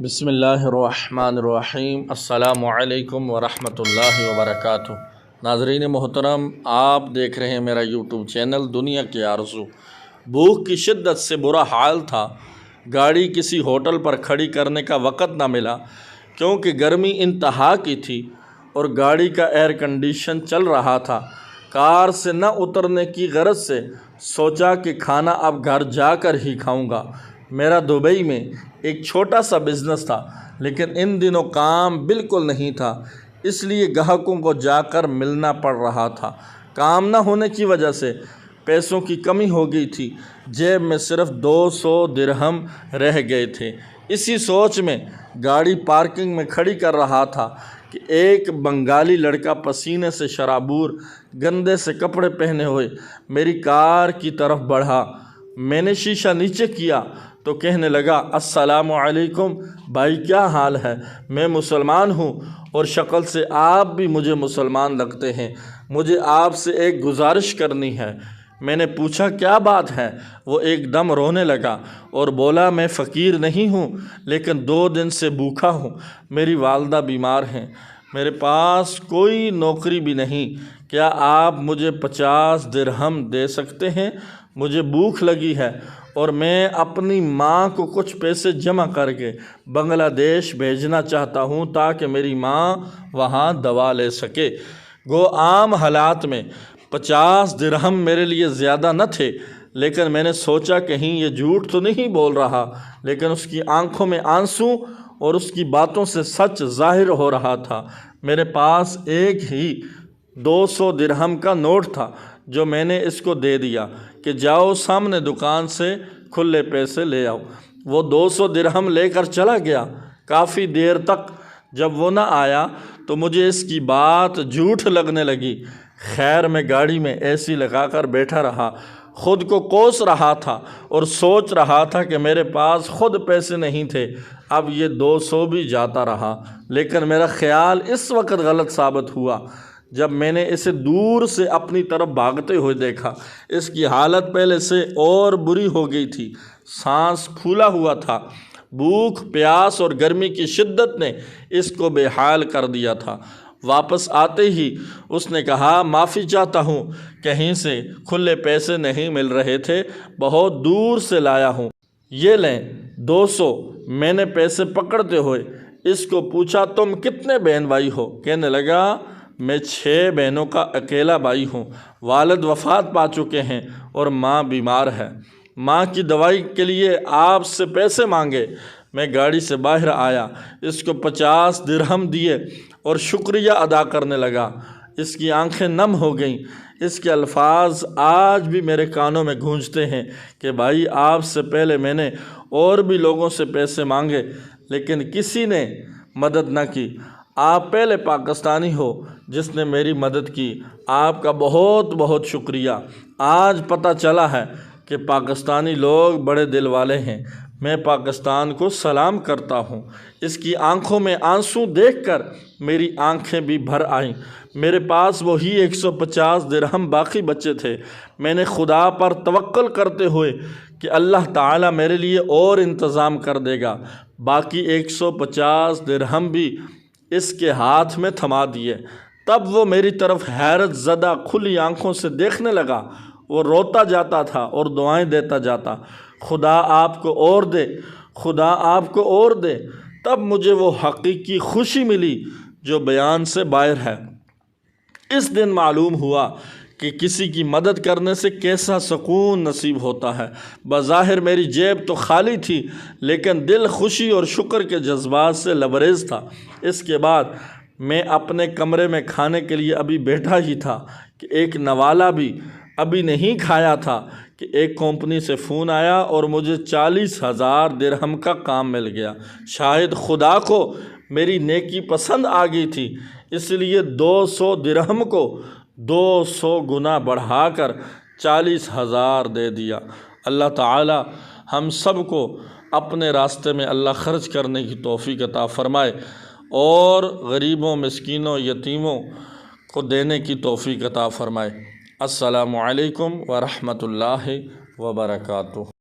بسم اللہ الرحمن الرحیم۔ السلام علیکم ورحمۃ اللہ وبرکاتہ۔ ناظرین محترم، آپ دیکھ رہے ہیں میرا یوٹیوب چینل دنیا کی آرزو۔ بھوک کی شدت سے برا حال تھا۔ گاڑی کسی ہوٹل پر کھڑی کرنے کا وقت نہ ملا کیونکہ گرمی انتہا کی تھی اور گاڑی کا ایئر کنڈیشن چل رہا تھا۔ کار سے نہ اترنے کی غرض سے سوچا کہ کھانا اب گھر جا کر ہی کھاؤں گا۔ میرا دبئی میں ایک چھوٹا سا بزنس تھا، لیکن ان دنوں کام بالکل نہیں تھا، اس لیے گاہکوں کو جا کر ملنا پڑ رہا تھا۔ کام نہ ہونے کی وجہ سے پیسوں کی کمی ہو گئی تھی، جیب میں صرف 200 درہم رہ گئے تھے۔ اسی سوچ میں گاڑی پارکنگ میں کھڑی کر رہا تھا کہ ایک بنگالی لڑکا پسینے سے شرابور، گندے سے کپڑے پہنے ہوئے میری کار کی طرف بڑھا۔ میں نے شیشہ نیچے کیا تو کہنے لگا، السلام علیکم بھائی، کیا حال ہے؟ میں مسلمان ہوں اور شکل سے آپ بھی مجھے مسلمان لگتے ہیں۔ مجھے آپ سے ایک گزارش کرنی ہے۔ میں نے پوچھا، کیا بات ہے؟ وہ ایک دم رونے لگا اور بولا، میں فقیر نہیں ہوں لیکن 2 دن سے بھوکا ہوں۔ میری والدہ بیمار ہیں، میرے پاس کوئی نوکری بھی نہیں۔ کیا آپ مجھے 50 درہم دے سکتے ہیں؟ مجھے بھوک لگی ہے اور میں اپنی ماں کو کچھ پیسے جمع کر کے بنگلہ دیش بھیجنا چاہتا ہوں تاکہ میری ماں وہاں دوا لے سکے۔ گو عام حالات میں 50 درہم میرے لیے زیادہ نہ تھے، لیکن میں نے سوچا کہیں یہ جھوٹ تو نہیں بول رہا، لیکن اس کی آنکھوں میں آنسو اور اس کی باتوں سے سچ ظاہر ہو رہا تھا۔ میرے پاس ایک ہی 200 درہم کا نوٹ تھا جو میں نے اس کو دے دیا کہ جاؤ سامنے دکان سے کھلے پیسے لے آؤ۔ وہ 200 درہم لے کر چلا گیا۔ کافی دیر تک جب وہ نہ آیا تو مجھے اس کی بات جھوٹ لگنے لگی۔ خیر، میں گاڑی میں اے سی لگا کر بیٹھا رہا، خود کو کوس رہا تھا اور سوچ رہا تھا کہ میرے پاس خود پیسے نہیں تھے۔ اب یہ 200 بھی جاتا رہا، لیکن میرا خیال اس وقت غلط ثابت ہوا جب میں نے اسے دور سے اپنی طرف بھاگتے ہوئے دیکھا۔ اس کی حالت پہلے سے اور بری ہو گئی تھی، سانس پھولا ہوا تھا۔ بھوک، پیاس اور گرمی کی شدت نے اس کو بے حال کر دیا تھا۔ واپس آتے ہی اس نے کہا، معافی چاہتا ہوں، کہیں سے کھلے پیسے نہیں مل رہے تھے، بہت دور سے لایا ہوں۔ یہ لیں 200۔ میں نے پیسے پکڑتے ہوئے اس کو پوچھا، تم کتنے بہن بھائی ہو؟ کہنے لگا، میں 6 بہنوں کا اکیلا بھائی ہوں۔ والد وفات پا چکے ہیں اور ماں بیمار ہے۔ ماں کی دوائی کے لیے آپ سے پیسے مانگے۔ میں گاڑی سے باہر آیا، اس کو 50 درہم دیے اور شکریہ ادا کرنے لگا۔ اس کی آنکھیں نم ہو گئیں۔ اس کے الفاظ آج بھی میرے کانوں میں گونجتے ہیں کہ بھائی، آپ سے پہلے میں نے اور بھی لوگوں سے پیسے مانگے لیکن کسی نے مدد نہ کی۔ آپ پہلے پاکستانی ہو جس نے میری مدد کی، آپ کا بہت بہت شکریہ۔ آج پتہ چلا ہے کہ پاکستانی لوگ بڑے دل والے ہیں۔ میں پاکستان کو سلام کرتا ہوں۔ اس کی آنکھوں میں آنسو دیکھ کر میری آنکھیں بھی بھر آئیں۔ میرے پاس وہی 150 درہم باقی بچے تھے۔ میں نے خدا پر توکل کرتے ہوئے کہ اللہ تعالیٰ میرے لیے اور انتظام کر دے گا، باقی 150 درہم بھی اس کے ہاتھ میں تھما دیے۔ تب وہ میری طرف حیرت زدہ کھلی آنکھوں سے دیکھنے لگا۔ وہ روتا جاتا تھا اور دعائیں دیتا جاتا، خدا آپ کو اور دے، خدا آپ کو اور دے۔ تب مجھے وہ حقیقی خوشی ملی جو بیان سے باہر ہے۔ اس دن معلوم ہوا کہ کسی کی مدد کرنے سے کیسا سکون نصیب ہوتا ہے۔ بظاہر میری جیب تو خالی تھی، لیکن دل خوشی اور شکر کے جذبات سے لبریز تھا۔ اس کے بعد میں اپنے کمرے میں کھانے کے لیے ابھی بیٹھا ہی تھا کہ ایک نوالہ بھی ابھی نہیں کھایا تھا کہ ایک کمپنی سے فون آیا اور مجھے 40,000 درہم کا کام مل گیا۔ شاید خدا کو میری نیکی پسند آ گئی تھی، اس لیے 200 درہم کو 200 گنا بڑھا کر 40,000 دے دیا۔ اللہ تعالی ہم سب کو اپنے راستے میں اللہ خرچ کرنے کی توفیق عطا فرمائے اور غریبوں، مسکینوں، یتیموں کو دینے کی توفیق عطا فرمائے۔ السلام علیکم ورحمۃ اللہ وبرکاتہ۔